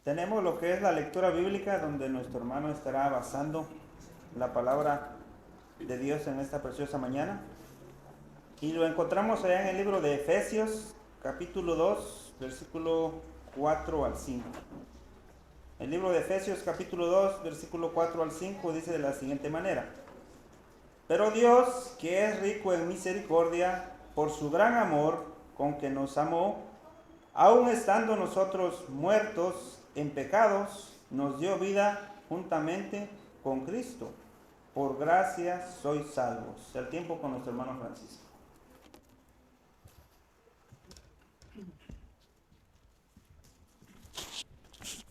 Tenemos lo que es la lectura bíblica, donde nuestro hermano estará basando la palabra de Dios en esta preciosa mañana. Y lo encontramos allá en el libro de Efesios, capítulo 2, versículo 4 al 5. El libro de Efesios, capítulo 2, versículo 4 al 5, dice de la siguiente manera: Pero Dios, que es rico en misericordia, por su gran amor con que nos amó, aun estando nosotros muertos en pecados, nos dio vida juntamente con Cristo. Por gracia sois salvos. El tiempo con nuestro hermano Francisco.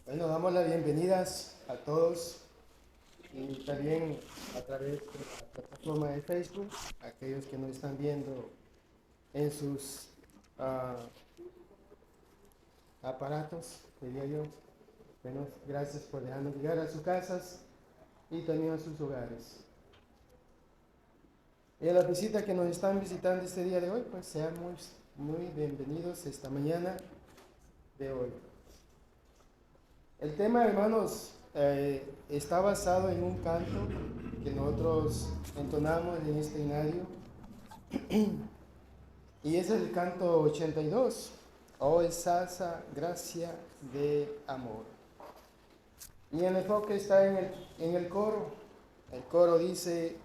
Bueno, damos las bienvenidas a todos y también a través de la plataforma de Facebook, aquellos que nos están viendo en sus aparatos, diría yo. Bueno, gracias por dejarnos llegar a sus casas y también a sus hogares. Y a las visitas que nos están visitando este día de hoy, pues sean muy bienvenidos esta mañana de hoy. El tema, hermanos, está basado en un canto que nosotros entonamos en este inario, y es el canto 82, Oh excelsa gracia de amor. Y el enfoque está en el coro. El coro dice: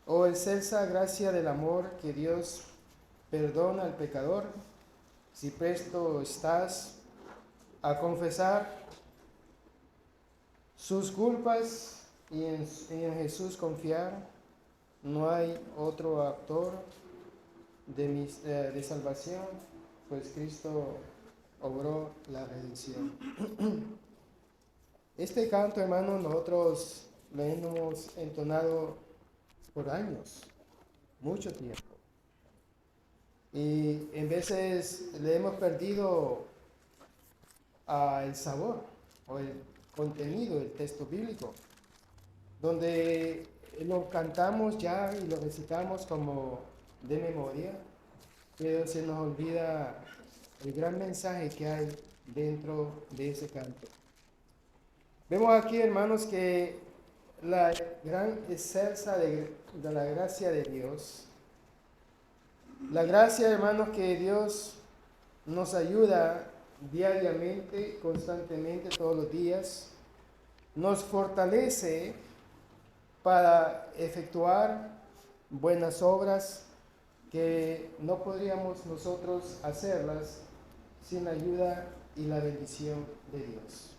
Oh excelsa gracia del amor, que Dios perdona al pecador, si presto estás a confesar sus culpas y en Jesús confiar. No hay otro autor de salvación, pues Cristo obró la redención. Este canto, hermano, nosotros lo hemos entonado por años, mucho tiempo. Y en veces le hemos perdido el sabor o el contenido del texto bíblico, donde lo cantamos ya y lo recitamos como de memoria, pero se nos olvida el gran mensaje que hay dentro de ese canto. Vemos aquí, hermanos, que la gran excelsa de la gracia de Dios, la gracia, hermanos, que Dios nos ayuda diariamente, constantemente, todos los días, nos fortalece para efectuar buenas obras que no podríamos nosotros hacerlas sin la ayuda y la bendición de Dios.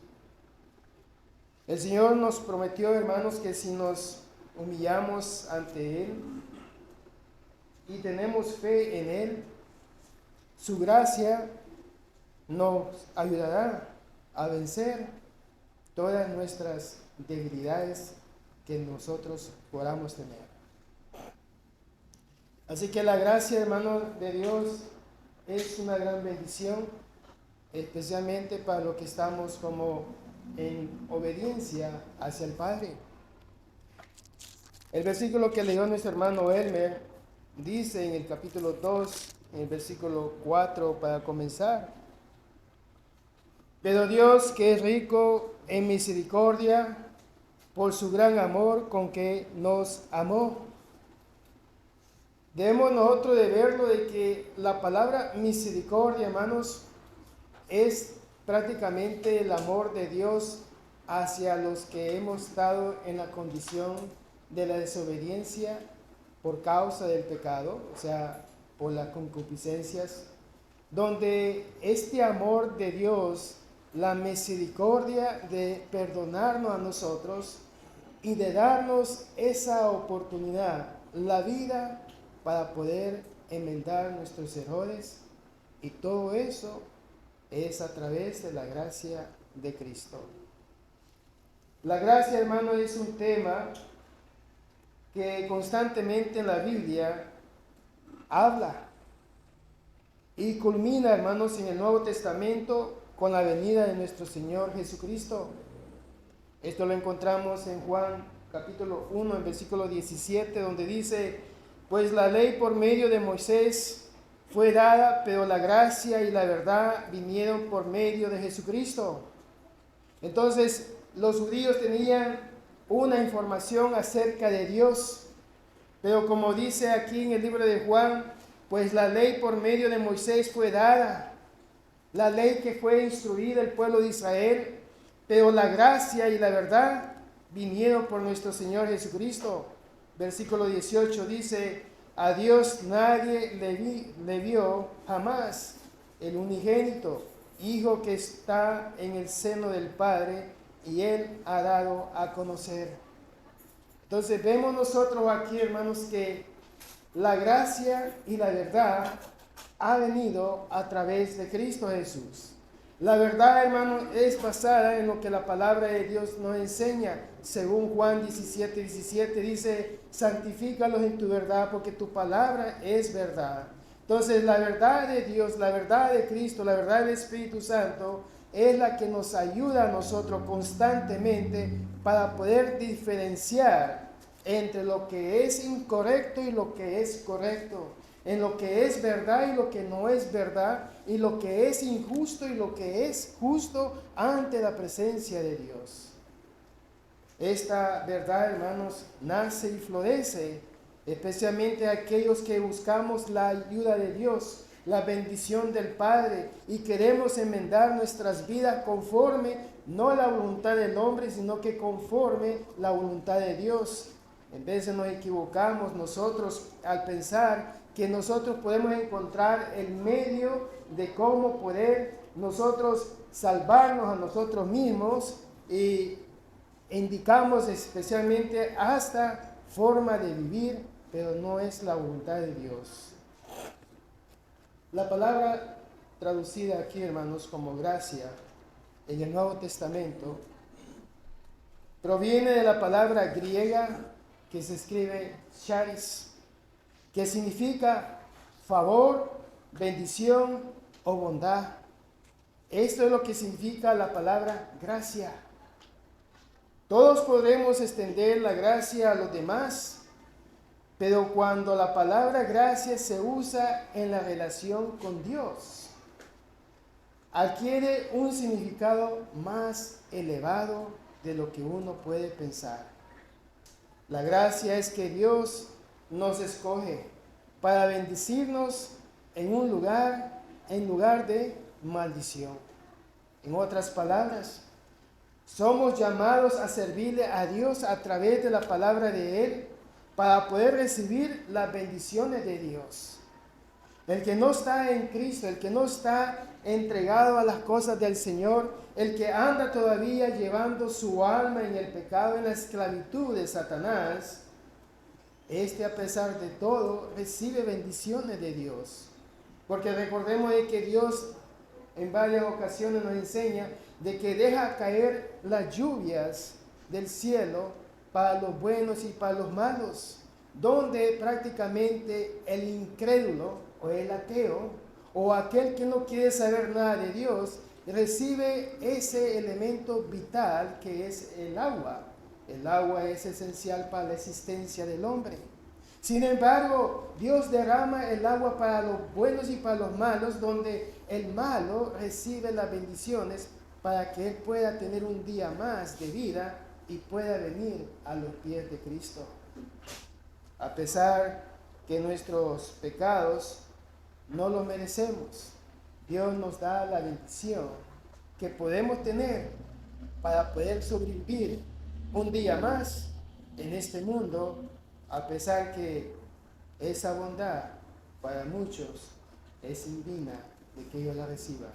El Señor nos prometió, hermanos, que si nos humillamos ante Él y tenemos fe en Él, su gracia nos ayudará a vencer todas nuestras debilidades que nosotros podamos tener. Así que la gracia, hermano, de Dios es una gran bendición, especialmente para los que estamos como en obediencia hacia el Padre. El versículo que leyó nuestro hermano Elmer dice en el capítulo 2, en el versículo 4, para comenzar: Pero Dios, que es rico en misericordia, por su gran amor con que nos amó. Debemos nosotros de verlo de que la palabra misericordia, hermanos, es prácticamente el amor de Dios hacia los que hemos estado en la condición de la desobediencia por causa del pecado, o sea, por las concupiscencias, donde este amor de Dios, la misericordia de perdonarnos a nosotros y de darnos esa oportunidad, la vida, para poder enmendar nuestros errores, y todo eso es a través de la gracia de Cristo. La gracia, hermano, es un tema que constantemente en la Biblia habla y culmina, hermanos, en el Nuevo Testamento con la venida de nuestro Señor Jesucristo. Esto lo encontramos en Juan capítulo 1, en versículo 17, donde dice: Pues la ley por medio de Moisés fue dada, pero la gracia y la verdad vinieron por medio de Jesucristo. Entonces, los judíos tenían una información acerca de Dios, pero como dice aquí en el libro de Juan, pues la ley por medio de Moisés fue dada, la ley que fue instruida el pueblo de Israel, pero la gracia y la verdad vinieron por nuestro Señor Jesucristo. Versículo 18 dice, a Dios nadie le vio jamás, el unigénito, Hijo que está en el seno del Padre, y Él ha dado a conocer. Entonces vemos nosotros aquí, hermanos, que la gracia y la verdad ha venido a través de Cristo Jesús. La verdad, hermano, es basada en lo que la palabra de Dios nos enseña. Según Juan 17:17 dice, santifícalos en tu verdad, porque tu palabra es verdad. Entonces, la verdad de Dios, la verdad de Cristo, la verdad del Espíritu Santo es la que nos ayuda a nosotros constantemente para poder diferenciar entre lo que es incorrecto y lo que es correcto, en lo que es verdad y lo que no es verdad, y lo que es injusto y lo que es justo ante la presencia de Dios. Esta verdad, hermanos, nace y florece, especialmente aquellos que buscamos la ayuda de Dios, la bendición del Padre, y queremos enmendar nuestras vidas conforme, no a la voluntad del hombre, sino que conforme la voluntad de Dios. En vez de nos equivocamos nosotros al pensar que nosotros podemos encontrar el medio de cómo poder nosotros salvarnos a nosotros mismos, y indicamos especialmente hasta forma de vivir, pero no es la voluntad de Dios. La palabra traducida aquí, hermanos, como gracia en el Nuevo Testamento proviene de la palabra griega que se escribe charis, que significa favor, bendición o bondad. Esto es lo que significa la palabra gracia. Todos podremos extender la gracia a los demás, pero cuando la palabra gracia se usa en la relación con Dios, adquiere un significado más elevado de lo que uno puede pensar. La gracia es que Dios nos escoge para bendecirnos en lugar de maldición. En otras palabras, somos llamados a servirle a Dios a través de la palabra de Él para poder recibir las bendiciones de Dios. El que no está en Cristo, el que no está entregado a las cosas del Señor, el que anda todavía llevando su alma en el pecado, en la esclavitud de Satanás, a pesar de todo recibe bendiciones de Dios. Porque recordemos de que Dios en varias ocasiones nos enseña de que deja caer las lluvias del cielo para los buenos y para los malos, donde prácticamente el incrédulo o el ateo o aquel que no quiere saber nada de Dios recibe ese elemento vital que es el agua. El agua es esencial para la existencia del hombre. Sin embargo, Dios derrama el agua para los buenos y para los malos, donde el malo recibe las bendiciones para que él pueda tener un día más de vida y pueda venir a los pies de Cristo. A pesar que nuestros pecados no los merecemos, Dios nos da la bendición que podemos tener para poder sobrevivir un día más en este mundo, a pesar que esa bondad para muchos es indigna de que ellos la reciban.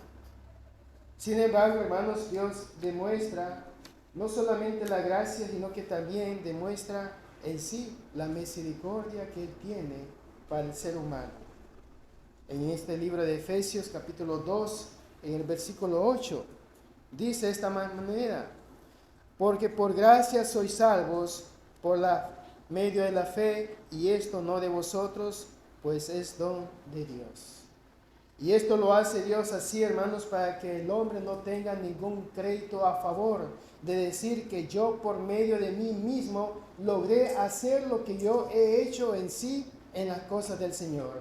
Sin embargo, hermanos, Dios demuestra no solamente la gracia, sino que también demuestra en sí la misericordia que Él tiene para el ser humano. En este libro de Efesios capítulo 2, en el versículo 8, dice de esta manera: porque por gracia sois salvos por la medio de la fe, y esto no de vosotros, pues es don de Dios. Y esto lo hace Dios así, hermanos, para que el hombre no tenga ningún crédito a favor de decir que yo por medio de mí mismo logré hacer lo que yo he hecho en sí en las cosas del Señor.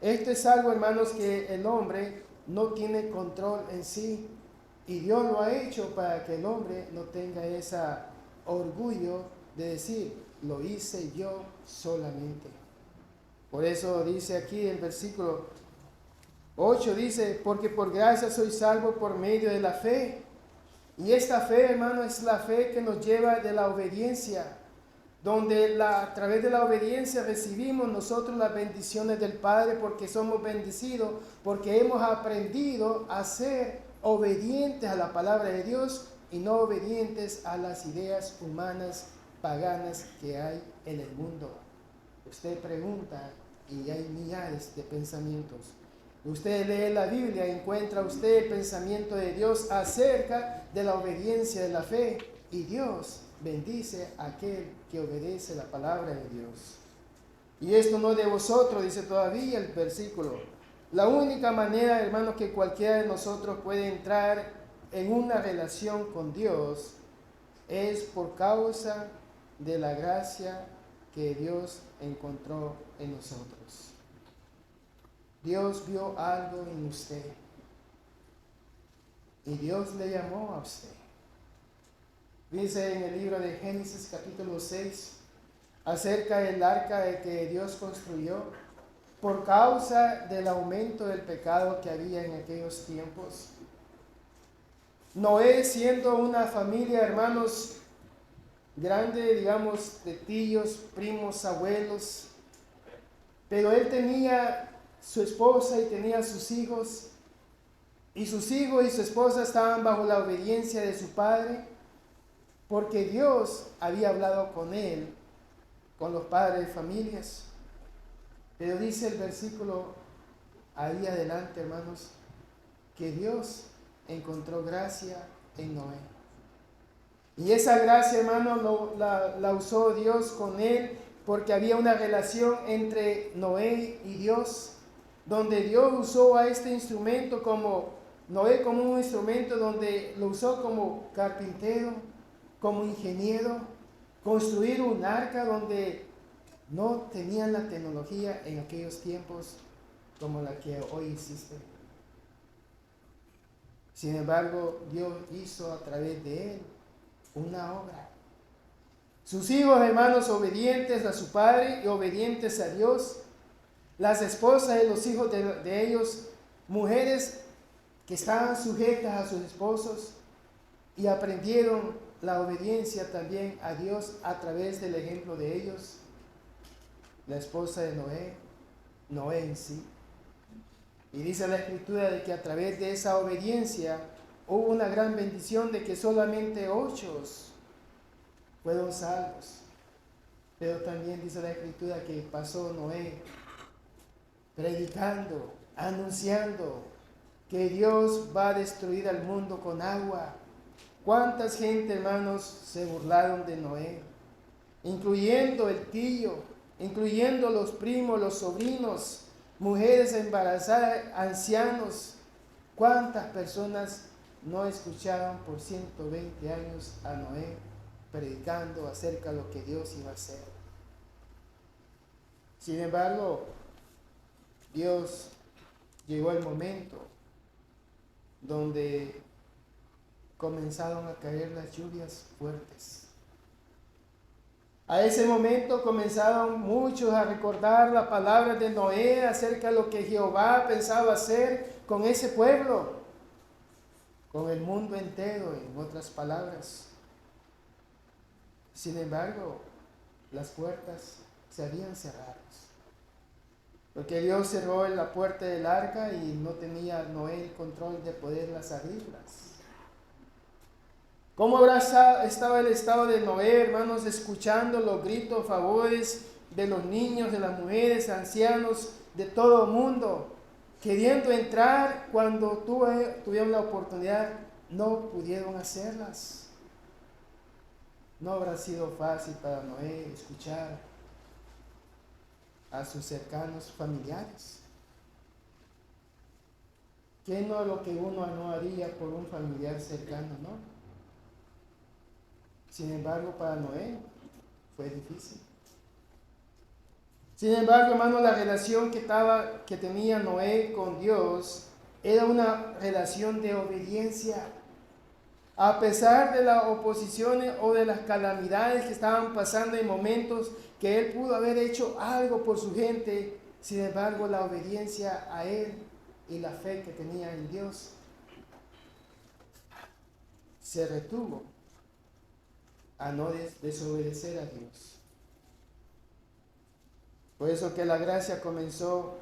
Esto es algo, hermanos, que el hombre no tiene control en sí. Y Dios lo ha hecho para que el hombre no tenga ese orgullo de decir, lo hice yo solamente. Por eso dice aquí el versículo 8, dice, porque por gracia soy salvo por medio de la fe. Y esta fe, hermano, es la fe que nos lleva de la obediencia, donde a través de la obediencia recibimos nosotros las bendiciones del Padre, porque somos bendecidos, porque hemos aprendido a ser obedientes a la palabra de Dios y no obedientes a las ideas humanas paganas que hay en el mundo. Usted pregunta y hay millares de pensamientos. Usted lee la Biblia y encuentra usted el pensamiento de Dios acerca de la obediencia de la fe, y Dios bendice a aquel que obedece la palabra de Dios. Y esto no de vosotros, dice todavía el versículo. La única manera, hermanos, que cualquiera de nosotros puede entrar en una relación con Dios es por causa de la gracia que Dios encontró en nosotros. Dios vio algo en usted y Dios le llamó a usted. Dice en el libro de Génesis capítulo 6 acerca del arca que Dios construyó por causa del aumento del pecado que había en aquellos tiempos. Noé, siendo una familia, hermanos, grande, digamos, de tíos, primos, abuelos, pero él tenía su esposa y tenía sus hijos, y sus hijos y su esposa estaban bajo la obediencia de su padre, porque Dios había hablado con él, con los padres de familias. Pero dice el versículo ahí adelante, hermanos, que Dios encontró gracia en Noé. Y esa gracia, hermano, la usó Dios con él, porque había una relación entre Noé y Dios, donde Dios usó a este instrumento como Noé, como un instrumento donde lo usó como carpintero, como ingeniero, construir un arca donde no tenían la tecnología en aquellos tiempos como la que hoy existe. Sin embargo, Dios hizo a través de él una obra. Sus hijos, hermanos, obedientes a su padre y obedientes a Dios. Las esposas de los hijos de ellos, mujeres que estaban sujetas a sus esposos y aprendieron la obediencia también a Dios a través del ejemplo de ellos. La esposa de Noé, Noé en sí. Y dice la Escritura de que a través de esa obediencia hubo una gran bendición de que solamente 8 fueron salvos. Pero también dice la Escritura que pasó Noé predicando, anunciando que Dios va a destruir al mundo con agua. ¿Cuántas gente, hermanos, se burlaron de Noé? Incluyendo el tío, incluyendo los primos, los sobrinos, mujeres embarazadas, ancianos. ¿Cuántas personas no escucharon por 120 años a Noé predicando acerca de lo que Dios iba a hacer? Sin embargo, Dios llegó el momento donde comenzaron a caer las lluvias fuertes. A ese momento comenzaron muchos a recordar la palabra de Noé acerca de lo que Jehová pensaba hacer con ese pueblo, con el mundo entero, en otras palabras. Sin embargo, las puertas se habían cerrado, porque Dios cerró la puerta del arca y no tenía Noé el control de poderlas abrirlas. ¿Cómo habrá estado el estado de Noé, hermanos, escuchando los gritos, favores de los niños, de las mujeres, ancianos, de todo el mundo, queriendo entrar cuando tuvieron la oportunidad, no pudieron hacerlas? No habrá sido fácil para Noé escuchar a sus cercanos familiares. ¿Qué no es lo que uno no haría por un familiar cercano, no? Sin embargo, para Noé fue difícil. Sin embargo, hermano, la relación que tenía Noé con Dios era una relación de obediencia. A pesar de las oposiciones o de las calamidades que estaban pasando en momentos que él pudo haber hecho algo por su gente, sin embargo la obediencia a él y la fe que tenía en Dios se retuvo a no desobedecer a Dios. Por eso que la gracia comenzó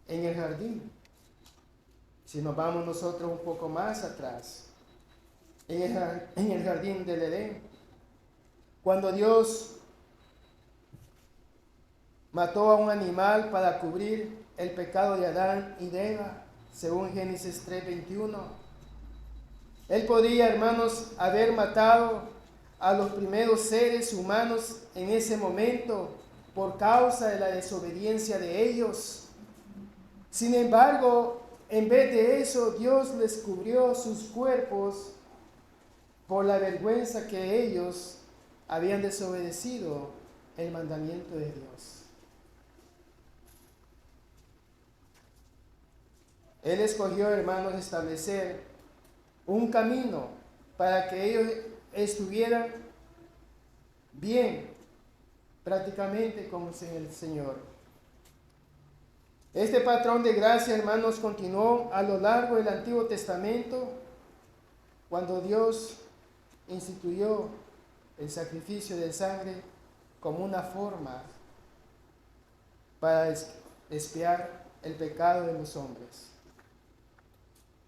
en el jardín. Si nos vamos nosotros un poco más atrás, en el jardín del Edén, cuando Dios mató a un animal para cubrir el pecado de Adán y de Eva, según Génesis 3:21. Él podría, hermanos, haber matado a los primeros seres humanos en ese momento por causa de la desobediencia de ellos. Sin embargo, en vez de eso, Dios les cubrió sus cuerpos por la vergüenza que ellos habían desobedecido el mandamiento de Dios. Él escogió, hermanos, establecer un camino para que ellos estuvieran bien, prácticamente con el Señor. Este patrón de gracia, hermanos, continuó a lo largo del Antiguo Testamento, cuando Dios instituyó el sacrificio de sangre como una forma para expiar el pecado de los hombres.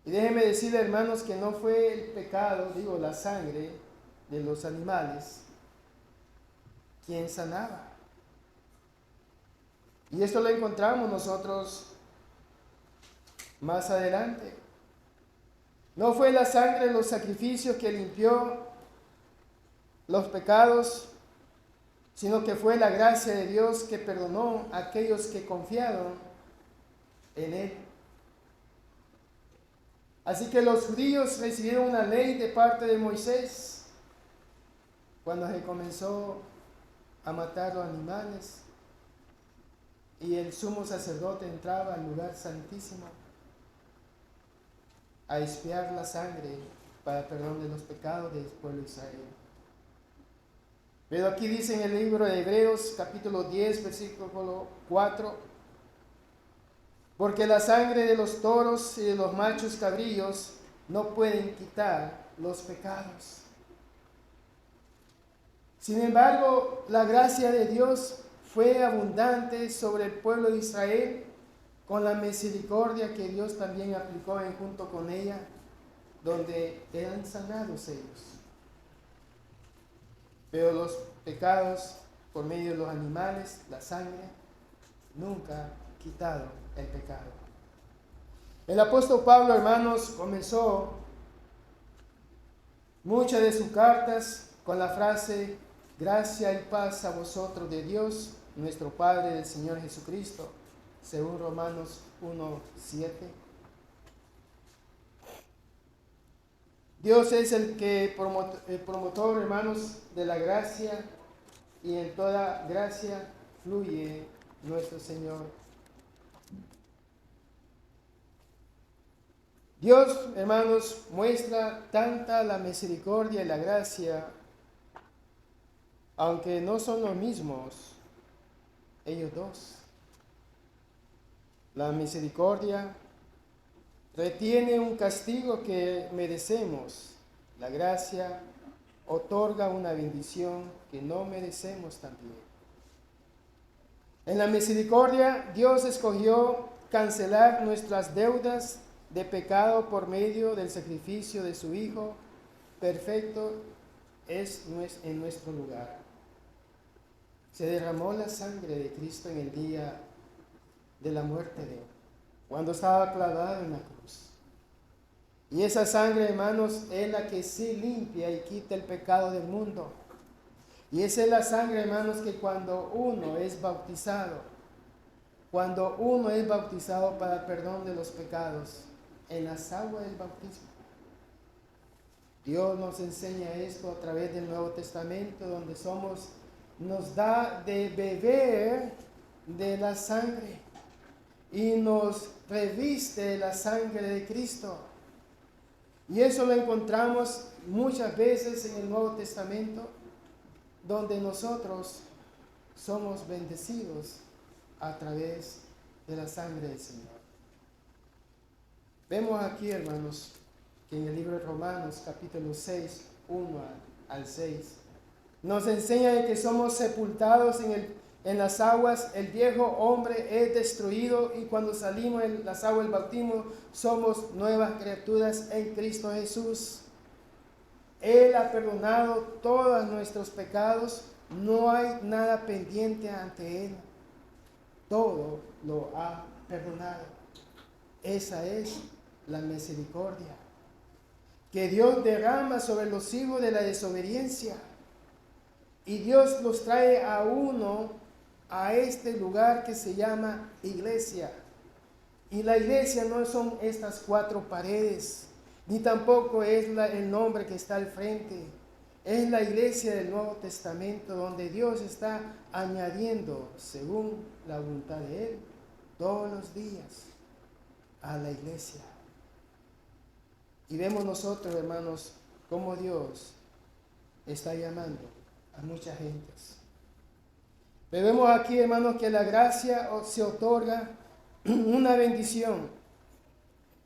Y déjenme decirle, hermanos, que no fue el pecado, la sangre de los animales, quien sanaba. Y esto lo encontramos nosotros más adelante. No fue la sangre de los sacrificios que limpió los pecados, sino que fue la gracia de Dios que perdonó a aquellos que confiaron en Él. Así que los judíos recibieron una ley de parte de Moisés cuando se comenzó a matar los animales y el sumo sacerdote entraba al lugar santísimo a expiar la sangre para perdón de los pecados del pueblo de Israel. Pero aquí dice en el libro de Hebreos, capítulo 10, versículo 4, porque la sangre de los toros y de los machos cabríos no pueden quitar los pecados. Sin embargo, la gracia de Dios fue abundante sobre el pueblo de Israel, con la misericordia que Dios también aplicó junto con ella, donde eran sanados ellos. Pero los pecados por medio de los animales, la sangre, nunca quitaron el pecado. El apóstol Pablo, hermanos, comenzó muchas de sus cartas con la frase: gracia y paz a vosotros de Dios, nuestro Padre, del Señor Jesucristo, según Romanos 1:7. Dios es el promotor, hermanos, de la gracia, y en toda gracia fluye nuestro Señor. Dios, hermanos, muestra tanta la misericordia y la gracia, aunque no son los mismos, ellos dos. La misericordia retiene un castigo que merecemos. La gracia otorga una bendición que no merecemos también. En la misericordia, Dios escogió cancelar nuestras deudas de pecado por medio del sacrificio de su Hijo perfecto en nuestro lugar. Se derramó la sangre de Cristo en el día de la muerte de Él, cuando estaba clavado en la cruz. Y esa sangre, hermanos, es la que sí limpia y quita el pecado del mundo. Y esa es la sangre, hermanos, que cuando uno es bautizado para perdón de los pecados, en las aguas del bautismo, Dios nos enseña esto a través del Nuevo Testamento, donde nos da de beber de la sangre y nos reviste de la sangre de Cristo. Y eso lo encontramos muchas veces en el Nuevo Testamento, donde nosotros somos bendecidos a través de la sangre del Señor. Vemos aquí, hermanos, que en el libro de Romanos, capítulo 6, 1 al 6, nos enseña que somos sepultados en las aguas, el viejo hombre es destruido y cuando salimos en las aguas del bautismo somos nuevas criaturas en Cristo Jesús. Él ha perdonado todos nuestros pecados, no hay nada pendiente ante Él, todo lo ha perdonado. Esa es la misericordia que Dios derrama sobre los hijos de la desobediencia. Y Dios los trae a uno a este lugar que se llama iglesia. Y la iglesia no son estas 4 paredes, ni tampoco es el nombre que está al frente. Es la iglesia del Nuevo Testamento donde Dios está añadiendo, según la voluntad de Él, todos los días a la iglesia. Y vemos nosotros, hermanos, cómo Dios está llamando a muchas gentes. Pero vemos aquí, hermanos, que la gracia se otorga una bendición,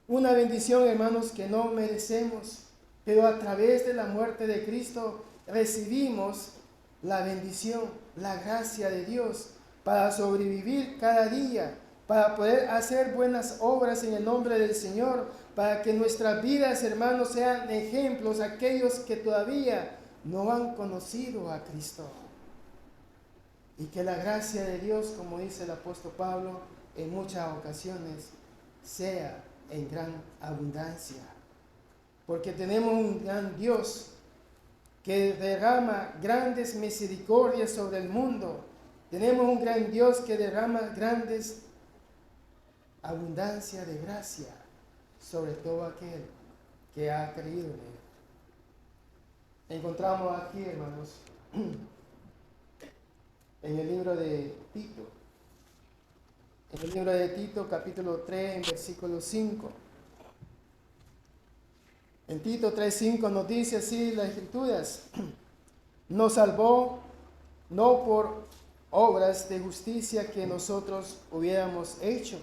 hermanos, que no merecemos, pero a través de la muerte de Cristo recibimos la bendición, la gracia de Dios para sobrevivir cada día, para poder hacer buenas obras en el nombre del Señor, para que nuestras vidas, hermanos, sean ejemplos a aquellos que todavía no han conocido a Cristo. Y que la gracia de Dios, como dice el apóstol Pablo, en muchas ocasiones sea en gran abundancia. Porque tenemos un gran Dios que derrama grandes misericordias sobre el mundo. Tenemos un gran Dios que derrama grandes abundancia de gracia sobre todo aquel que ha creído en Él. Encontramos aquí, hermanos, en el libro de Tito. En el libro de Tito, capítulo 3, en versículo 5. En Tito 3:5 nos dice así las Escrituras: nos salvó no por obras de justicia que nosotros hubiéramos hecho,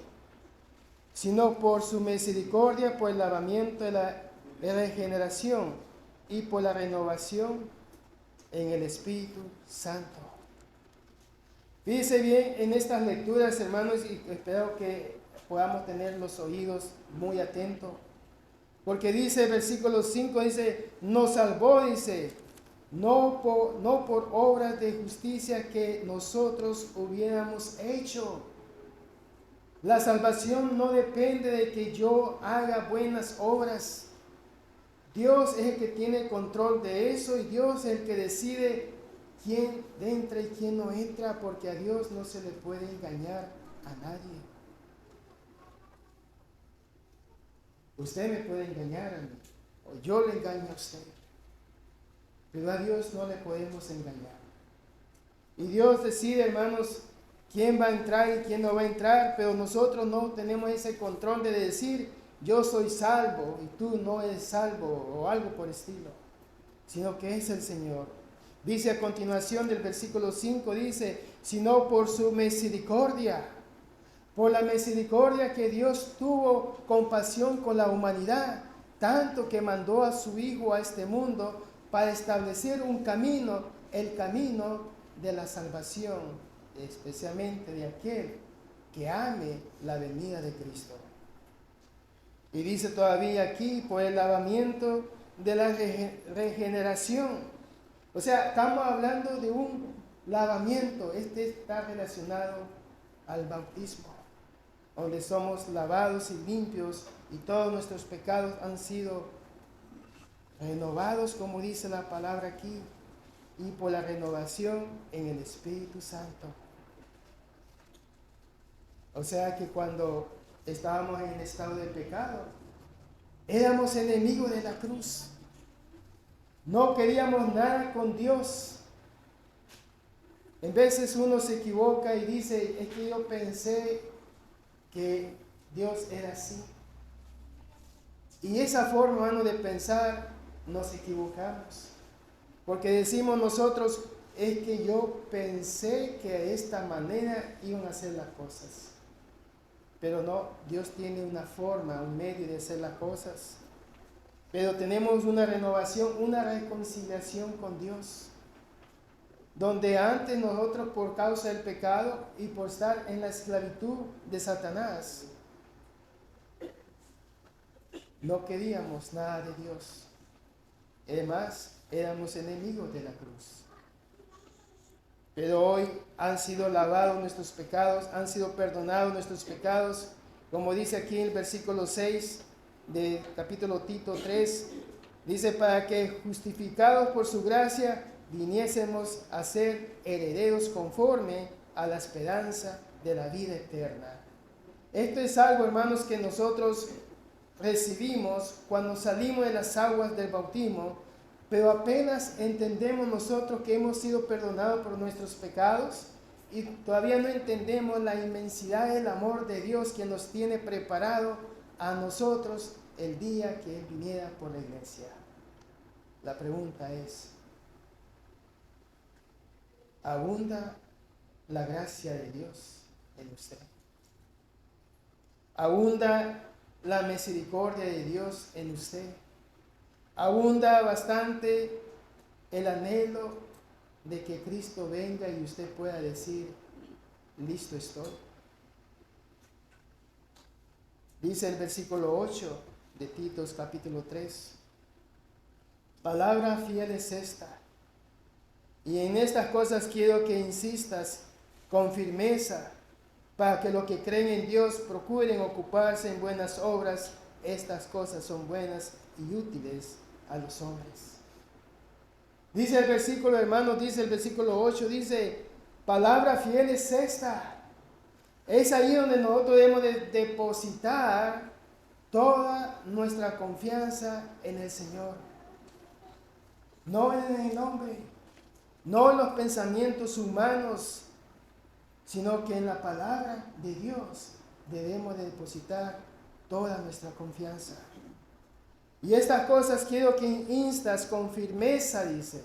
sino por su misericordia, por el lavamiento de la regeneración y por la renovación en el Espíritu Santo. Fíjense bien en estas lecturas, hermanos, y espero que podamos tener los oídos muy atentos. Porque dice el versículo 5, dice, nos salvó, dice, no por obras de justicia que nosotros hubiéramos hecho. La salvación no depende de que yo haga buenas obras. Dios es el que tiene control de eso y Dios es el que decide quién entra y quién no entra, porque a Dios no se le puede engañar a nadie. Usted me puede engañar a mí, o yo le engaño a usted, pero a Dios no le podemos engañar. Y Dios decide, hermanos, quién va a entrar y quién no va a entrar, pero nosotros no tenemos ese control de decir, yo soy salvo y tú no eres salvo, o algo por el estilo, sino que es el Señor. Dice a continuación del versículo 5, dice, sino por su misericordia, por la misericordia que Dios tuvo compasión con la humanidad, tanto que mandó a su Hijo a este mundo para establecer un camino, el camino de la salvación, especialmente de aquel que ame la venida de Cristo. Y dice todavía aquí, por el lavamiento de la regeneración. O sea, estamos hablando de un lavamiento. Este está relacionado al bautismo, donde somos lavados y limpios y todos nuestros pecados han sido renovados, como dice la palabra aquí, y por la renovación en el Espíritu Santo. O sea que cuando estábamos en el estado de pecado, éramos enemigos de la cruz. No queríamos nada con Dios. En veces uno se equivoca y dice, es que yo pensé que Dios era así. Y esa forma, hermano, de pensar, nos equivocamos. Porque decimos nosotros, es que yo pensé que de esta manera iban a hacer las cosas. Pero no, Dios tiene una forma, un medio de hacer las cosas. Pero tenemos una renovación, una reconciliación con Dios. Donde antes nosotros, por causa del pecado y por estar en la esclavitud de Satanás, no queríamos nada de Dios. Además, éramos enemigos de la cruz. Pero hoy han sido lavados nuestros pecados, han sido perdonados nuestros pecados. Como dice aquí en el versículo 6 del capítulo Tito 3, dice, para que justificados por su gracia, viniésemos a ser herederos conforme a la esperanza de la vida eterna. Esto es algo, hermanos, que nosotros recibimos cuando salimos de las aguas del bautismo, pero apenas entendemos nosotros que hemos sido perdonados por nuestros pecados y todavía no entendemos la inmensidad del amor de Dios que nos tiene preparado a nosotros el día que Él viniera por la iglesia. La pregunta es, ¿abunda la gracia de Dios en usted? ¿Abunda la misericordia de Dios en usted? ¿Abunda bastante el anhelo de que Cristo venga y usted pueda decir, listo estoy? Dice el versículo 8 de Tito capítulo 3, palabra fiel es esta, y en estas cosas quiero que insistas con firmeza, para que los que creen en Dios procuren ocuparse en buenas obras. Estas cosas son buenas y útiles a los hombres. Dice el versículo, hermanos, dice el versículo 8, dice, palabra fiel es esta. Es ahí donde nosotros debemos de depositar toda nuestra confianza en el Señor. No en el hombre, no en los pensamientos humanos, sino que en la palabra de Dios debemos de depositar toda nuestra confianza. Y estas cosas quiero que instas con firmeza, dice,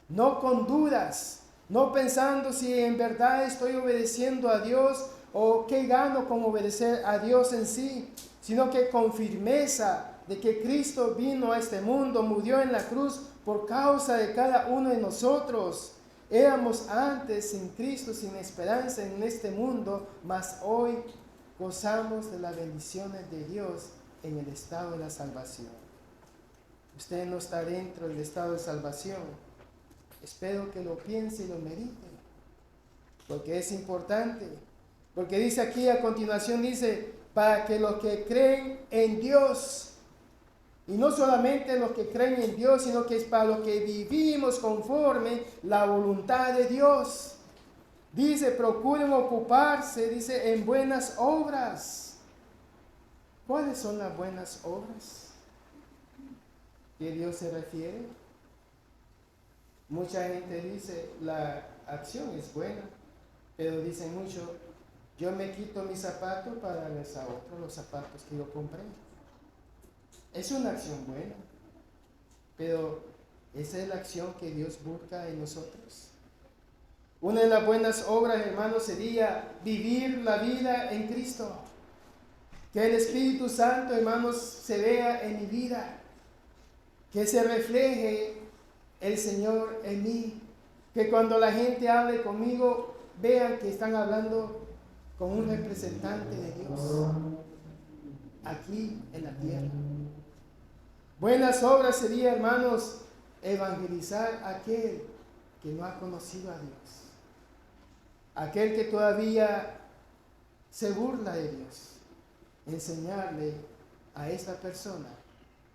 no con dudas, no pensando si en verdad estoy obedeciendo a Dios o qué gano con obedecer a Dios en sí, sino que con firmeza de que Cristo vino a este mundo, murió en la cruz por causa de cada uno de nosotros. Éramos antes sin Cristo, sin esperanza en este mundo, mas hoy gozamos de las bendiciones de Dios en el estado de la salvación. Usted no está dentro del estado de salvación. Espero que lo piense y lo medite, porque es importante. Porque dice aquí a continuación, dice, para que los que creen en Dios, y no solamente los que creen en Dios, sino que es para los que vivimos conforme la voluntad de Dios. Dice, procuren ocuparse, dice, en buenas obras. ¿Cuáles son las buenas obras que Dios se refiere? Mucha gente dice, la acción es buena, pero dicen mucho, yo me quito mis zapatos para darles a otros los zapatos que yo compré. Es una acción buena, pero esa es la acción que Dios busca en nosotros. Una de las buenas obras, hermanos, sería vivir la vida en Cristo. Que el Espíritu Santo, hermanos, se vea en mi vida. Que se refleje el Señor en mí. Que cuando la gente hable conmigo, vean que están hablando con un representante de Dios aquí en la tierra. Buenas obras sería, hermanos, evangelizar a aquel que no ha conocido a Dios, aquel que todavía se burla de Dios, enseñarle a esta persona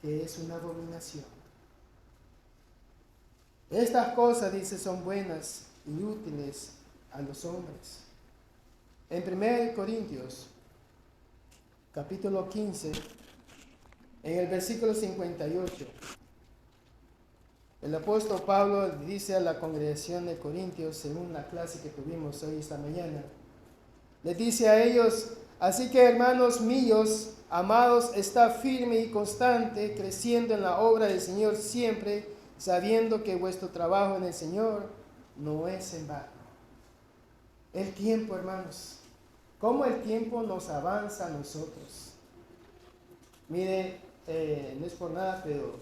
que es una abominación. Estas cosas, dice, son buenas y útiles a los hombres. En 1 Corintios, capítulo 15, en el versículo 58, el apóstol Pablo dice a la congregación de Corintios, según la clase que tuvimos hoy esta mañana, les dice a ellos, Así que, hermanos míos, amados, está firme y constante, creciendo en la obra del Señor siempre, sabiendo que vuestro trabajo en el Señor no es en vano. El tiempo, hermanos, cómo el tiempo nos avanza a nosotros. Mire, no es por nada, pero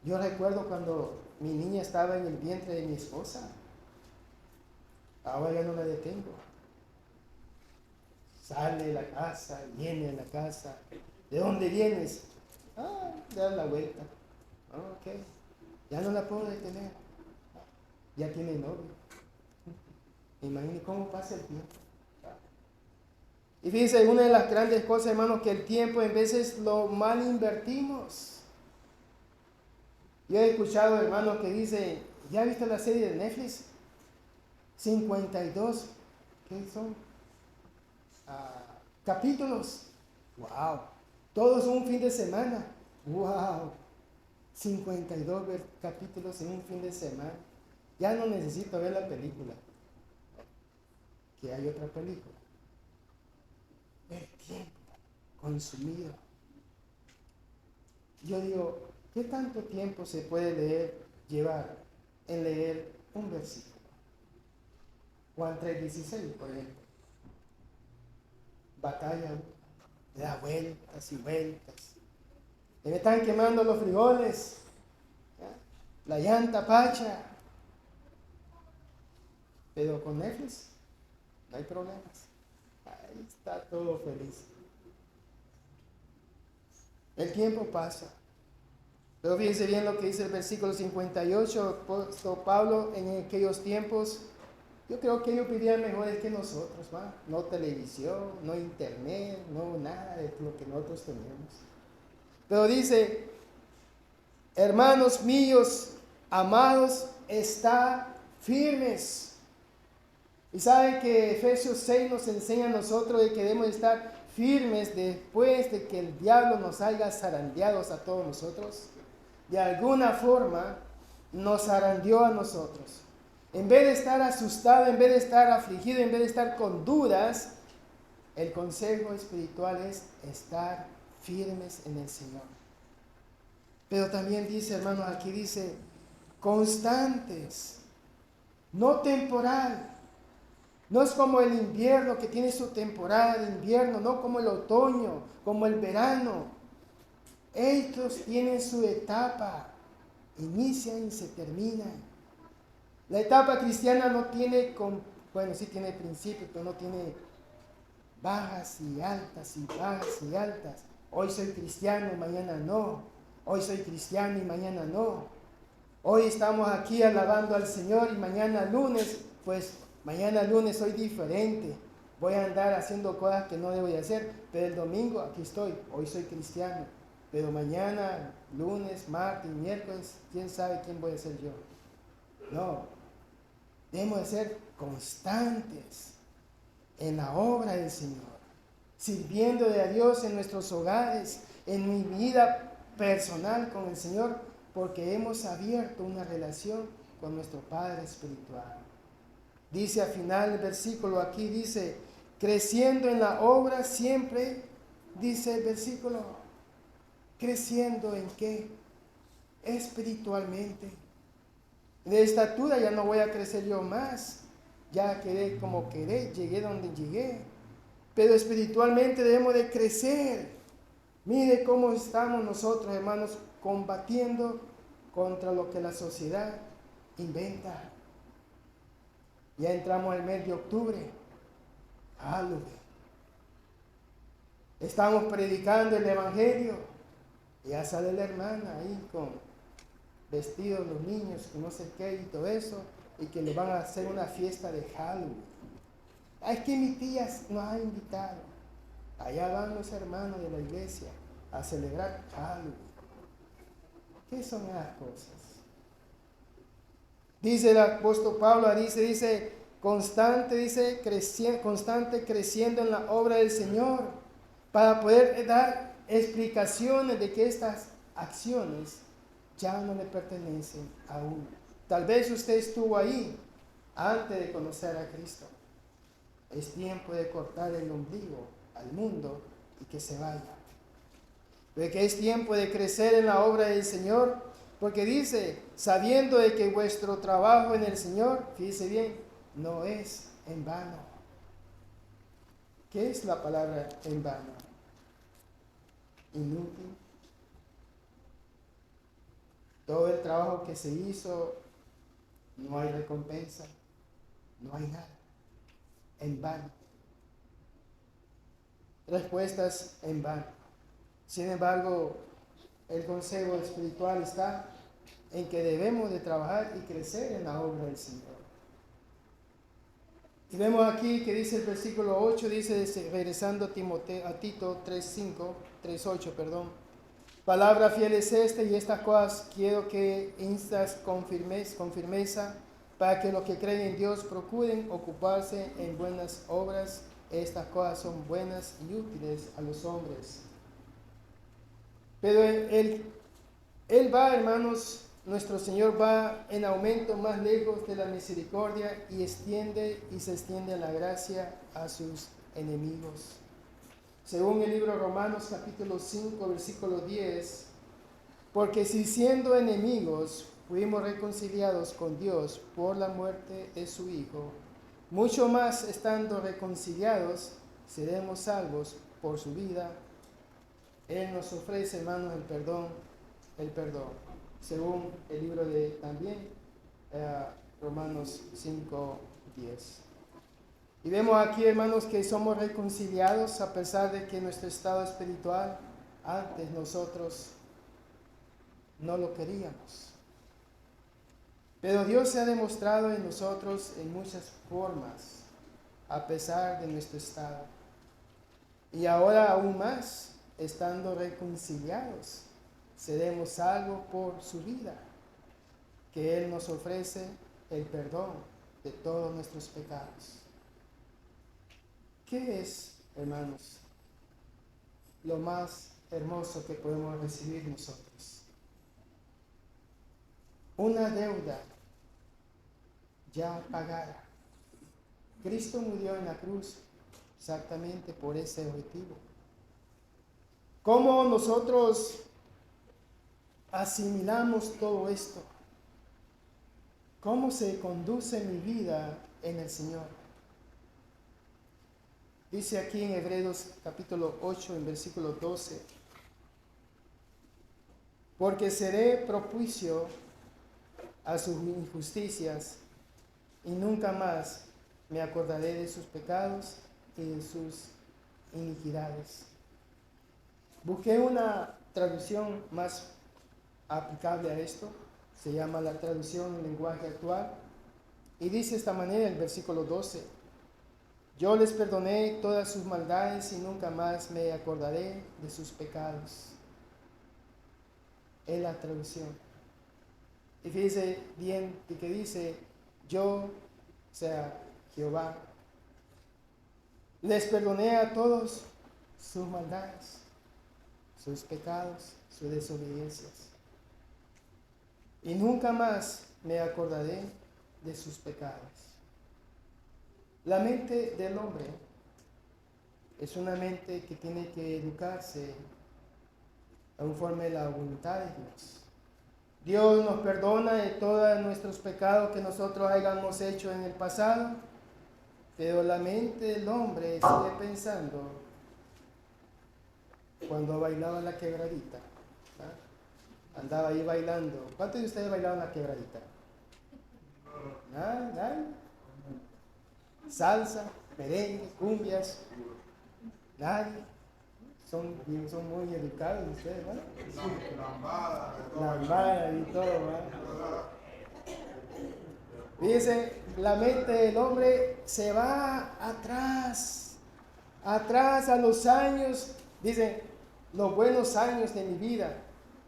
yo recuerdo cuando mi niña estaba en el vientre de mi esposa. Ahora ya no la detengo. Sale de la casa, viene a la casa. ¿De dónde vienes? Da la vuelta. Ok. Ya no la puedo detener. Ya tiene novio. Imagínate cómo pasa el tiempo. Y fíjense, una de las grandes cosas, hermanos, que el tiempo en veces lo mal invertimos. Yo he escuchado, hermanos, que dicen, ¿ya viste la serie de Netflix? 52, ¿qué son? Capítulos. ¡Wow! Todos un fin de semana. ¡Wow! 52 capítulos en un fin de semana. Ya no necesito ver la película. Que hay otra película. El tiempo consumido. Yo digo, ¿qué tanto tiempo se puede llevar en leer un versículo? Juan 3:16, por ejemplo. Batalla, da vueltas y vueltas. Me están quemando los frijoles, ¿ya? La llanta pacha. Pero con Netflix no hay problemas. Ahí está todo feliz. El tiempo pasa. Pero fíjense bien lo que dice el versículo 58. Pablo en aquellos tiempos, yo creo que ellos vivían mejores que nosotros, ¿va? No televisión, no internet, no nada de lo que nosotros tenemos. Pero dice, hermanos míos, amados, está firmes. Y sabe que Efesios 6 nos enseña a nosotros de que debemos estar firmes después de que el diablo nos haya zarandeado a todos nosotros. De alguna forma nos zarandeó a nosotros. En vez de estar asustado, en vez de estar afligido, en vez de estar con dudas, el consejo espiritual es estar firmes en el Señor. Pero también dice, hermanos, aquí dice, constantes, no temporal. No es como el invierno que tiene su temporada de invierno, no como el otoño, como el verano. Estos tienen su etapa, inician y se terminan. La etapa cristiana no tiene, bueno, sí tiene principio, pero no tiene bajas y altas y bajas y altas. Hoy soy cristiano, mañana no. Hoy soy cristiano y mañana no. Hoy estamos aquí alabando al Señor y mañana lunes, pues mañana lunes soy diferente. Voy a andar haciendo cosas que no debo de hacer, pero el domingo aquí estoy. Hoy soy cristiano, pero mañana, lunes, martes, miércoles, quién sabe quién voy a ser yo. No, debemos de ser constantes en la obra del Señor, sirviendo a Dios en nuestros hogares, en mi vida personal con el Señor, porque hemos abierto una relación con nuestro Padre espiritual. Dice al final del versículo, aquí dice, creciendo en la obra siempre, dice el versículo, creciendo en qué? Espiritualmente. De estatura ya no voy a crecer yo más, ya quedé como quedé, llegué donde llegué, pero espiritualmente debemos de crecer. Mire cómo estamos nosotros, hermanos, combatiendo contra lo que la sociedad inventa. Ya entramos al mes de octubre, Halloween. Estamos predicando el Evangelio. Ya sale la hermana ahí con vestidos los niños, con no sé qué y todo eso, y que le van a hacer una fiesta de Halloween. Es que mi tía nos ha invitado. Allá van los hermanos de la iglesia a celebrar Halloween. ¿Qué son esas cosas? Dice el apóstol Pablo, dice, constante creciendo en la obra del Señor, para poder dar explicaciones de que estas acciones ya no le pertenecen a uno. Tal vez usted estuvo ahí antes de conocer a Cristo. Es tiempo de cortar el ombligo al mundo y que se vaya. Pero que es tiempo de crecer en la obra del Señor, porque dice, sabiendo de que vuestro trabajo en el Señor, fíjese bien, no es en vano. ¿Qué es la palabra en vano? Inútil. Todo el trabajo que se hizo, no hay recompensa, no hay nada. En vano. Respuestas en vano. Sin embargo, el consejo espiritual está en que debemos de trabajar y crecer en la obra del Señor. Y vemos aquí que dice el versículo 8, dice, regresando a Tito 3:8, palabra fiel es esta, y estas cosas quiero que instas con firmeza, para que los que creen en Dios procuren ocuparse en buenas obras. Estas cosas son buenas y útiles a los hombres. Pero Él va, hermanos, nuestro Señor va en aumento más lejos de la misericordia y se extiende la gracia a sus enemigos. Según el libro de Romanos capítulo 5, versículo 10, porque si siendo enemigos fuimos reconciliados con Dios por la muerte de su Hijo, mucho más estando reconciliados seremos salvos por su vida. Él nos ofrece, hermanos, el perdón. Según el libro de también Romanos 5:10. Y vemos aquí, hermanos, que somos reconciliados a pesar de que nuestro estado espiritual, antes nosotros no lo queríamos. Pero Dios se ha demostrado en nosotros en muchas formas, a pesar de nuestro estado. Y ahora aún más, estando reconciliados, seremos salvos por su vida, que Él nos ofrece el perdón de todos nuestros pecados. ¿Qué es, hermanos, lo más hermoso que podemos recibir nosotros? Una deuda ya pagada. Cristo murió en la cruz exactamente por ese objetivo. ¿Cómo nosotros asimilamos todo esto? ¿Cómo se conduce mi vida en el Señor? Dice aquí en Hebreos capítulo 8, en versículo 12, porque seré propicio a sus injusticias y nunca más me acordaré de sus pecados y de sus iniquidades. Busqué una traducción más aplicable a esto, se llama la traducción en lenguaje actual, y dice de esta manera el versículo 12, yo les perdoné todas sus maldades y nunca más me acordaré de sus pecados. Es la traducción. Y fíjese bien que dice, yo, o sea, Jehová, les perdoné a todos sus maldades, sus pecados, sus desobediencias. Y nunca más me acordaré de sus pecados. La mente del hombre es una mente que tiene que educarse conforme a la voluntad de Dios. Dios nos perdona de todos nuestros pecados que nosotros hayamos hecho en el pasado, pero la mente del hombre sigue pensando cuando bailaba la quebradita. Andaba ahí bailando. ¿Cuántos de ustedes bailaban la quebradita? ¿Nadie? Salsa, merengue, cumbias. Nadie. Son muy educados ustedes, ¿no? Lambada y todo, ¿no? Fíjense, la mente del hombre se va atrás a los años, dicen, los buenos años de mi vida.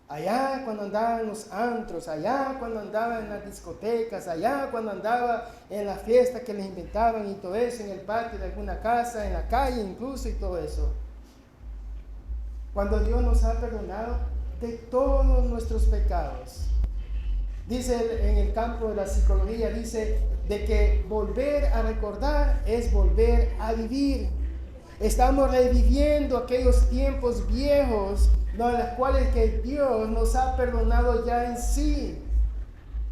Allá cuando andaba en los antros, allá cuando andaba en las discotecas, allá cuando andaba en las fiestas que les inventaban y todo eso, en el patio de alguna casa, en la calle incluso y todo eso. Cuando Dios nos ha perdonado de todos nuestros pecados. Dice en el campo de la psicología, dice de que volver a recordar es volver a vivir. Estamos reviviendo aquellos tiempos viejos, ¿no?, en los cuales que Dios nos ha perdonado ya en sí.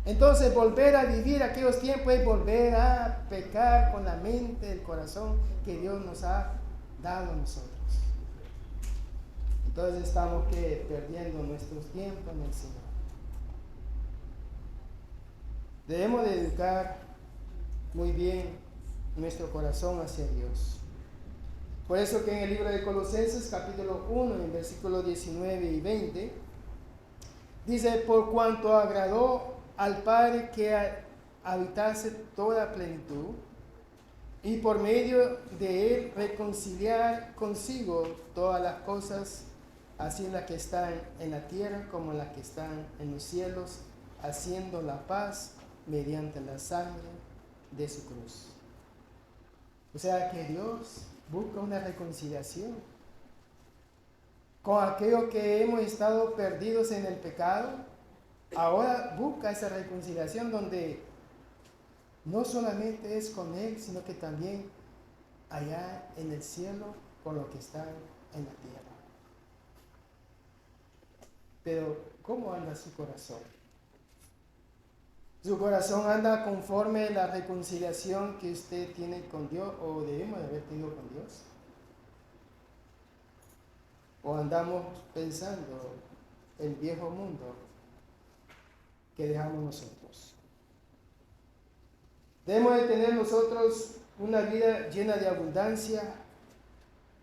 Entonces volver a vivir aquellos tiempos es volver a pecar con la mente, el corazón que Dios nos ha dado a nosotros. Entonces estamos perdiendo nuestros tiempos en el Señor. Debemos de educar muy bien nuestro corazón hacia Dios. Por eso que en el libro de Colosenses capítulo 1, en versículos 19 y 20, dice: por cuanto agradó al Padre que habitase toda plenitud, y por medio de él reconciliar consigo todas las cosas, así las que están en la tierra como las que están en los cielos, haciendo la paz mediante la sangre de su cruz. O sea que Dios busca una reconciliación con aquellos que hemos estado perdidos en el pecado. Ahora busca esa reconciliación donde no solamente es con Él, sino que también allá en el cielo con los que están en la tierra. Pero ¿cómo anda su corazón? ¿Su corazón anda conforme a la reconciliación que usted tiene con Dios o debemos de haber tenido con Dios? ¿O andamos pensando el viejo mundo que dejamos nosotros? Debemos de tener nosotros una vida llena de abundancia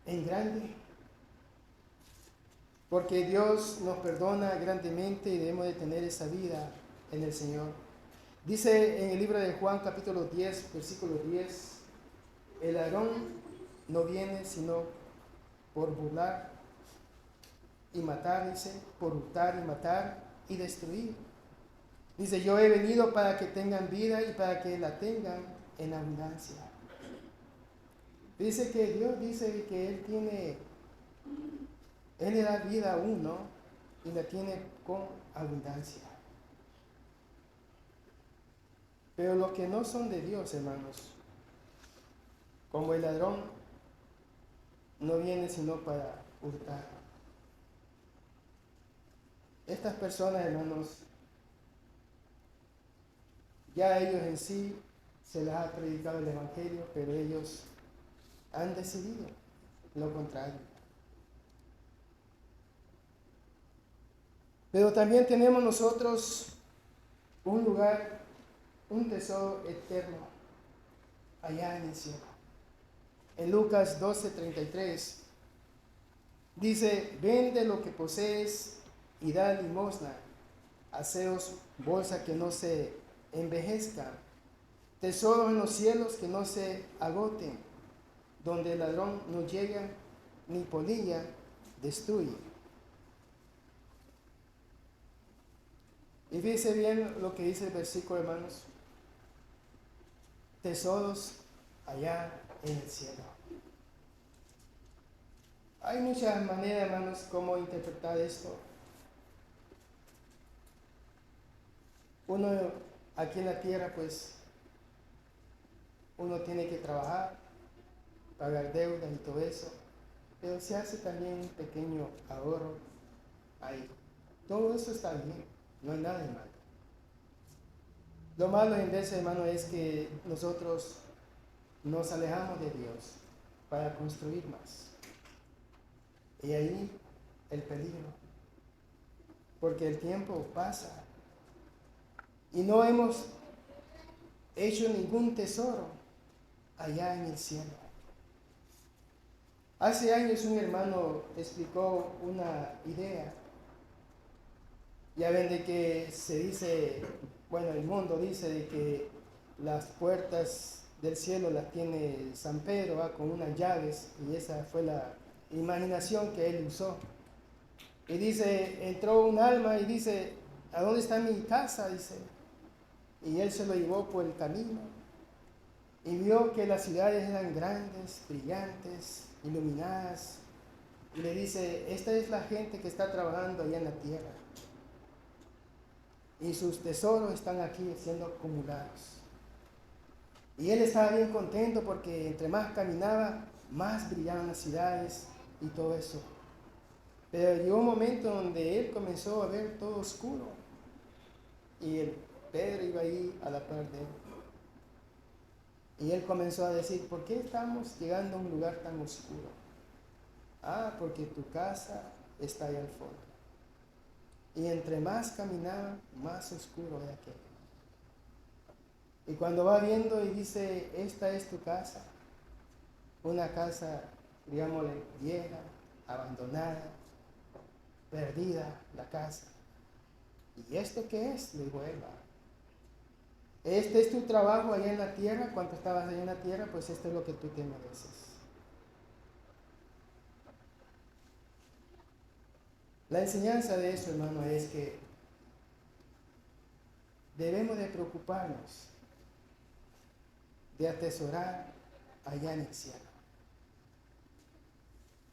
en grande, porque Dios nos perdona grandemente y debemos de tener esa vida en el Señor. Dice en el libro de Juan capítulo 10, versículo 10, el ladrón no viene sino por burlar y matar, dice, por hurtar y matar y destruir. Dice: yo he venido para que tengan vida y para que la tengan en abundancia. Dice que Dios dice que Él le da vida a uno y la tiene con abundancia. Pero los que no son de Dios, hermanos, como el ladrón, no viene sino para hurtar. Estas personas, hermanos, ya a ellos en sí se les ha predicado el Evangelio, pero ellos han decidido lo contrario. Pero también tenemos nosotros un lugar, un tesoro eterno allá en el cielo. En Lucas 12:33 dice: vende lo que posees y da limosna, haceos bolsa que no se envejezca, tesoros en los cielos que no se agoten, donde el ladrón no llega ni polilla destruye. Y fíjense bien lo que dice el versículo, hermanos: tesoros allá en el cielo. Hay muchas maneras, hermanos, cómo interpretar esto. Uno aquí en la tierra, pues, uno tiene que trabajar, pagar deudas y todo eso, pero se hace también un pequeño ahorro ahí. Todo eso está bien, no hay nada de malo. Lo malo en eso, hermano, es que nosotros nos alejamos de Dios para construir más. Y ahí el peligro, porque el tiempo pasa y no hemos hecho ningún tesoro allá en el cielo. Hace años un hermano explicó una idea. Ya ven de que se dice, bueno, el mundo dice de que las puertas del cielo las tiene San Pedro, con unas llaves, y esa fue la imaginación que él usó. Y dice, entró un alma y dice: ¿a dónde está mi casa?, dice. Y él se lo llevó por el camino y vio que las ciudades eran grandes, brillantes, iluminadas, y le dice: esta es la gente que está trabajando allá en la tierra y sus tesoros están aquí siendo acumulados. Y él estaba bien contento porque entre más caminaba, más brillaban las ciudades y todo eso. Pero llegó un momento donde él comenzó a ver todo oscuro. Y Pedro iba ahí a la par de él. Y él comenzó a decir, ¿por qué estamos llegando a un lugar tan oscuro? Ah, porque tu casa está allá al fondo. Y entre más caminaba, más oscuro era aquello. Y cuando va viendo y dice, esta es tu casa, una casa, digámosle, vieja, abandonada, perdida la casa. ¿Y esto qué es? Le dijo él. Este es tu trabajo allá en la tierra, cuando estabas allá en la tierra, pues esto es lo que tú te mereces. La enseñanza de eso, hermano, es que debemos de preocuparnos de atesorar allá en el cielo.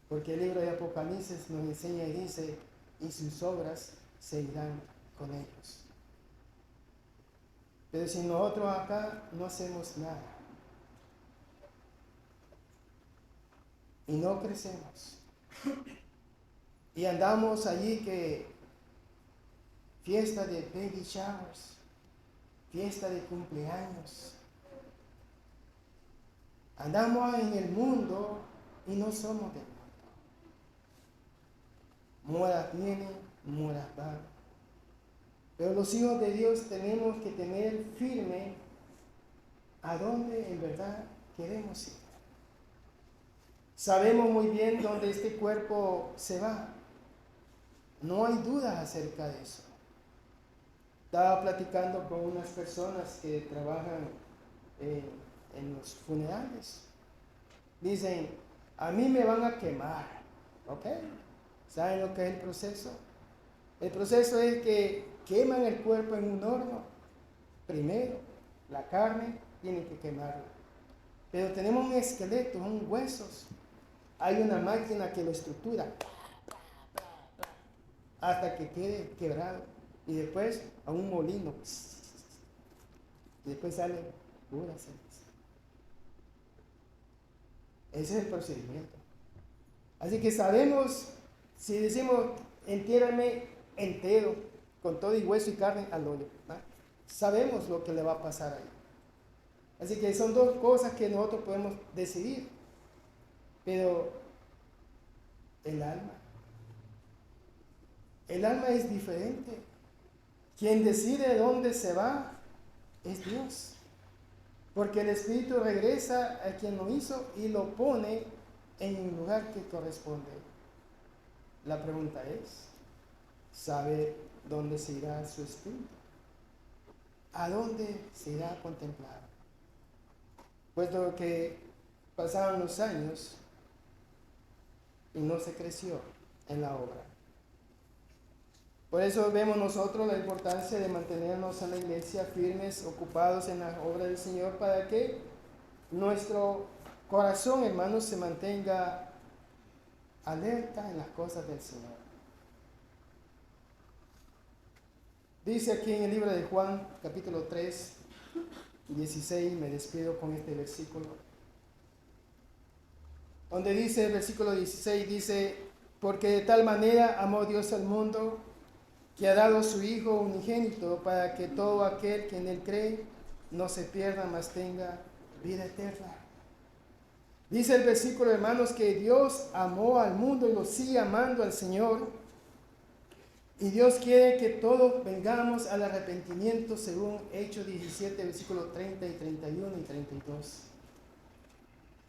Porque el libro de Apocalipsis nos enseña y dice, y sus obras se irán con ellos. Pero si nosotros acá no hacemos nada y no crecemos y andamos allí que fiesta de baby showers, fiesta de cumpleaños, andamos en el mundo y no somos del mundo. Moras vienen, moras van. Pero los hijos de Dios tenemos que tener firme a dónde en verdad queremos ir. Sabemos muy bien dónde este cuerpo se va. No hay dudas acerca de eso. Estaba platicando con unas personas que trabajan en los funerales. Dicen, a mí me van a quemar. ¿Ok? ¿Saben lo que es el proceso? El proceso es que queman el cuerpo en un horno. Primero, la carne tiene que quemarla. Pero tenemos un esqueleto, son huesos. Hay una máquina que lo estructura hasta que quede quebrado. Y después a un molino. Y después sale pura ceniza. Ese es el procedimiento. Así que sabemos, si decimos, entiérrame entero, con todo y hueso y carne al hoyo, ¿no? Sabemos lo que le va a pasar ahí. Así que son dos cosas que nosotros podemos decidir. Pero el alma es diferente. Quien decide dónde se va es Dios. Porque el Espíritu regresa a quien lo hizo y lo pone en el lugar que corresponde. La pregunta es, ¿sabe dónde se irá su Espíritu? ¿A dónde se irá a contemplar? Puesto que pasaron los años y no se creció en la obra. Por eso vemos nosotros la importancia de mantenernos en la iglesia firmes, ocupados en la obra del Señor, para que nuestro corazón, hermanos, se mantenga alerta en las cosas del Señor. Dice aquí en el libro de Juan, capítulo 3, 16, me despido con este versículo, donde dice el versículo 16, dice, porque de tal manera amó Dios al mundo, que ha dado a su Hijo unigénito, para que todo aquel que en Él cree no se pierda, mas tenga vida eterna. Dice el versículo, hermanos, que Dios amó al mundo y lo sigue amando al Señor. Y Dios quiere que todos vengamos al arrepentimiento, según Hechos 17, versículos 30 y 31 y 32.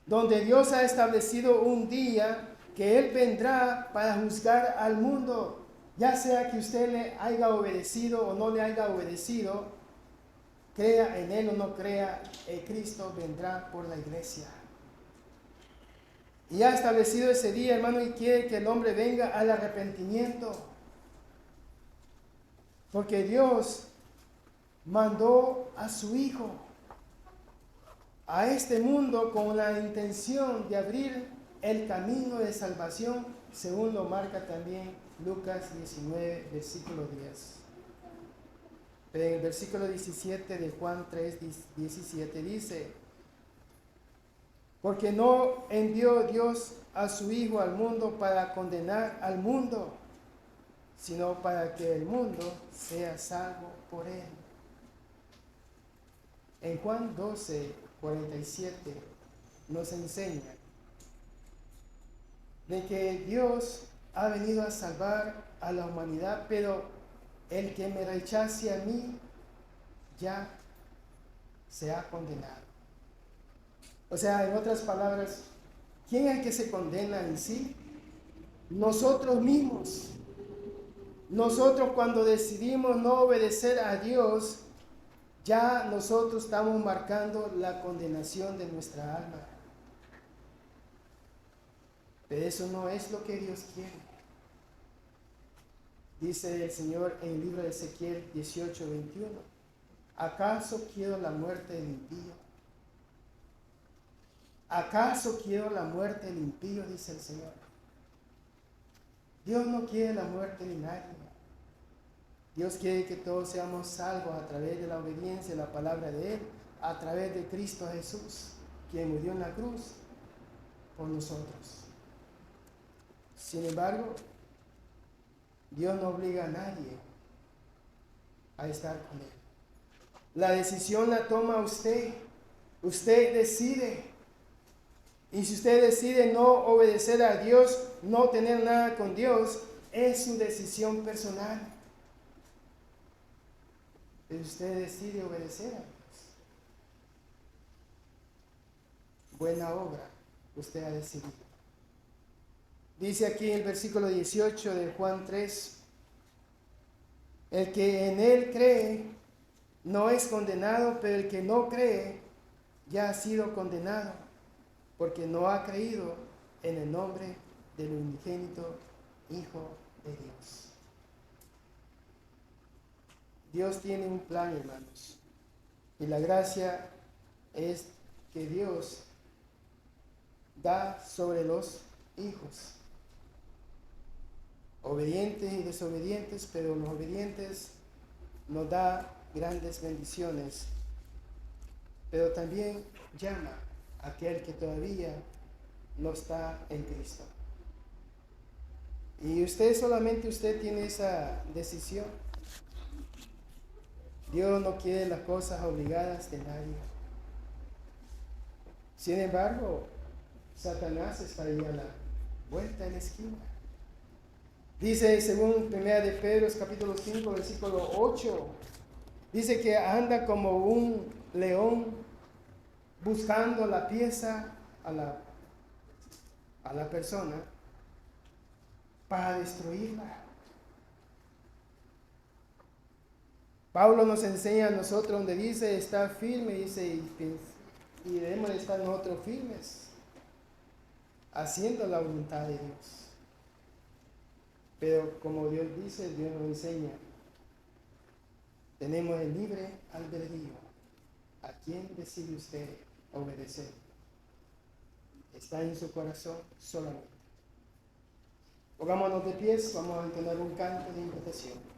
Donde Dios ha establecido un día que Él vendrá para juzgar al mundo. Ya sea que usted le haya obedecido o no le haya obedecido, crea en Él o no crea, Cristo vendrá por la iglesia. Y ha establecido ese día, hermano, y quiere que el hombre venga al arrepentimiento. Porque Dios mandó a su Hijo a este mundo con la intención de abrir el camino de salvación, según lo marca también Lucas 19, versículo 10. Pero en el versículo 17 de Juan 3, 17 dice, Porque no envió Dios a su Hijo al mundo para condenar al mundo, sino para que el mundo sea salvo por él. En Juan 12:47 nos enseña de que Dios ha venido a salvar a la humanidad, pero el que me rechace a mí ya se ha condenado. O sea, en otras palabras, ¿quién es el que se condena en sí? Nosotros mismos. Nosotros, cuando decidimos no obedecer a Dios, ya nosotros estamos marcando la condenación de nuestra alma. Pero eso no es lo que Dios quiere. Dice el Señor en el libro de Ezequiel 18:21. ¿Acaso quiero la muerte del impío? ¿Acaso quiero la muerte del impío? Dice el Señor. Dios no quiere la muerte de nadie. Dios quiere que todos seamos salvos a través de la obediencia a la palabra de Él, a través de Cristo Jesús, quien murió en la cruz por nosotros. Sin embargo, Dios no obliga a nadie a estar con Él. La decisión la toma usted. Usted decide. Y si usted decide no obedecer a Dios, no tener nada con Dios, es su decisión personal. Pero usted decide obedecer a Dios. Buena obra usted ha decidido. Dice aquí en el versículo 18 de Juan 3, el que en Él cree no es condenado, pero el que no cree ya ha sido condenado, porque no ha creído en el nombre del unigénito Hijo de Dios. Dios tiene un plan, hermanos, y la gracia es que Dios da sobre los hijos, obedientes y desobedientes, pero los obedientes nos da grandes bendiciones, pero también llama a aquel que todavía no está en Cristo. Y usted tiene esa decisión. Dios no quiere las cosas obligadas de nadie. Sin embargo, Satanás está ahí a la vuelta de la esquina. Dice según 1 de Pedro capítulo 5 versículo 8, dice que anda como un león buscando la pieza a la persona para destruirla. Pablo nos enseña a nosotros donde dice estar firme, dice, y debemos de estar nosotros firmes, haciendo la voluntad de Dios. Pero como Dios dice, Dios nos enseña, tenemos el libre albedrío. ¿A quién decide usted obedecer? Está en su corazón solamente. Pongámonos de pies, vamos a entonar un canto de invitación.